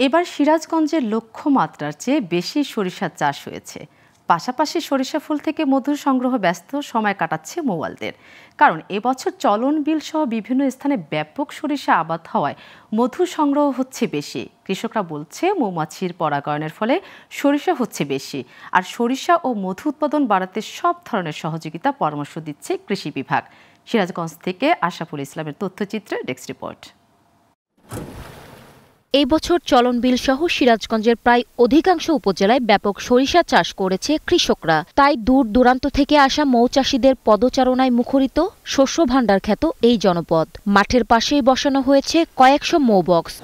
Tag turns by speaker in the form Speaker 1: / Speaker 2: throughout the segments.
Speaker 1: এবার সিরাজগঞ্জের লক্ষ্যমাত্রার চেয়ে বেশি সরিষা চাষ হয়েছে। পাশাপাশি সরিষা ফুল থেকে মধু সংগ্রহ ব্যস্ত সময় কাটাচ্ছে মৌয়ালদের। কারণ এবছর চলন বিল সহ বিভিন্ন স্থানে ব্যাপক সরিষা আবাদ হওয়ায় মধু সংগ্রহ হচ্ছে বেশি। কৃষকরা বলছে মৌমাছির পরাগায়নের ফলে সরিষা হচ্ছে বেশি। আর সরিষা ও মধু উৎপাদন বাড়াতে সব ধরনের সহযোগিতা পরামর্শ দিচ্ছে কৃষি বিভাগ। সিরাজগঞ্জ থেকে আশাফুল ইসলামের তথ্যচিত্রে ডেস্ক রিপোর্ট।
Speaker 2: এই বছর চলন বিল সহ সিরাজগঞ্জের প্রায় অধিকাংশ উপজেলায় ব্যাপক সরিষা চাষ করেছে কৃষকরা। তাই দূর দূরান্ত থেকে আসা মৌচাষীদের পদচারণায় মুখরিত শস্য ভাণ্ডার খ্যাত এই জনপদ। মাঠের পাশেই বসানো হয়েছে কয়েকশো মৌবক্স।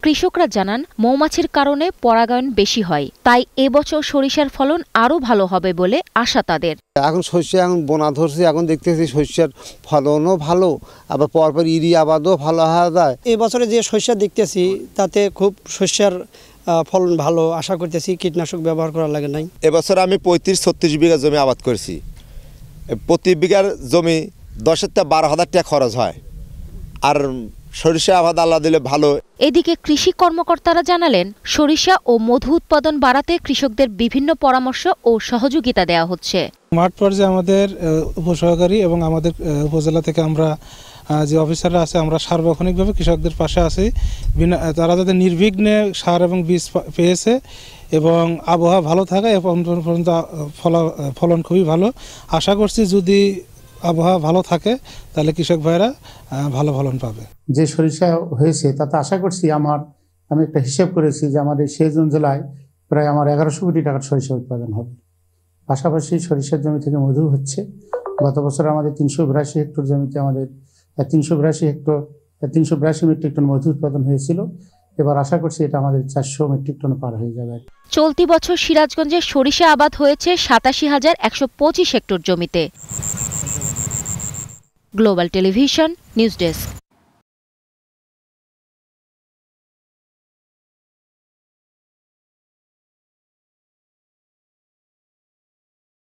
Speaker 2: কৃষকরা জানান মৌমাছির কারণে পরাগায়ন বেশি হয়, তাই এবছর সরিষার ফলন আরো ভালো হবে বলে আশা তাদের।
Speaker 3: এখন শস্য এখন বোনা ধরছে, এখন দেখতেছি শস্যের ফলনও ভালো, আবার পরপর ইরি আবাদও ভালো হওয়া যায়।
Speaker 4: এবছরে যে শস্য দেখতেছি তাতে খুব শস্যের ফলন ভালো আশা করতেছি। কীটনাশক ব্যবহার করা লাগে নাই।
Speaker 5: এবছর আমি 35-36 বিঘা জমি আবাদ করেছি। প্রতি বিঘার জমি 10,000 থেকে 12,000 টাকা খরচ হয়। আর সরিষা আবাদ আল্লাহ দিলে ভালো।
Speaker 2: এদিকে কৃষি কর্মকর্তারা জানালেন সরিষা ও মধু উৎপাদন বাড়াতে কৃষকদের বিভিন্ন পরামর্শ ও সহযোগিতা দেওয়া হচ্ছে।
Speaker 6: মাঠ পর্যায়ে আমাদের উপসহকারী এবং আমাদের উপজেলা থেকে আমরা যে অফিসাররা আছে আমরা সার্বক্ষণিকভাবে কৃষকদের পাশে আছি। তারা যাতে নির্বিঘ্নে সার এবং বীজ পেয়েছে এবং আবহাওয়া ভালো থাকা এবং পর্যন্ত ফলন খুবই ভালো। আশা করছি যদি আবহাওয়া ভালো থাকে তাহলে কৃষক ভাইরা ভালো ফলন পাবে।
Speaker 7: যে সরিষা হয়েছে তাতে আশা করছি আমি একটা হিসাব করেছি যে আমাদের সিরাজগঞ্জ জেলায় প্রায় 1100 কোটি টাকার সরিষা উৎপাদন হবে। পাশাপাশি সরিষার জমি থেকে মধু হচ্ছে। গত বছর আমাদের 382 হেক্টর জমিতে আমাদের 382 মেট্রিক টন মধু উৎপাদন হয়েছিল। এবার আশা করছি এটা আমাদের 400 মেট্রিক টন পার হয়ে যাবে।
Speaker 2: চলতি বছর সিরাজগঞ্জে সরিষা আবাদ হয়েছে 87,125 হেক্টর জমিতে। Global television news desk.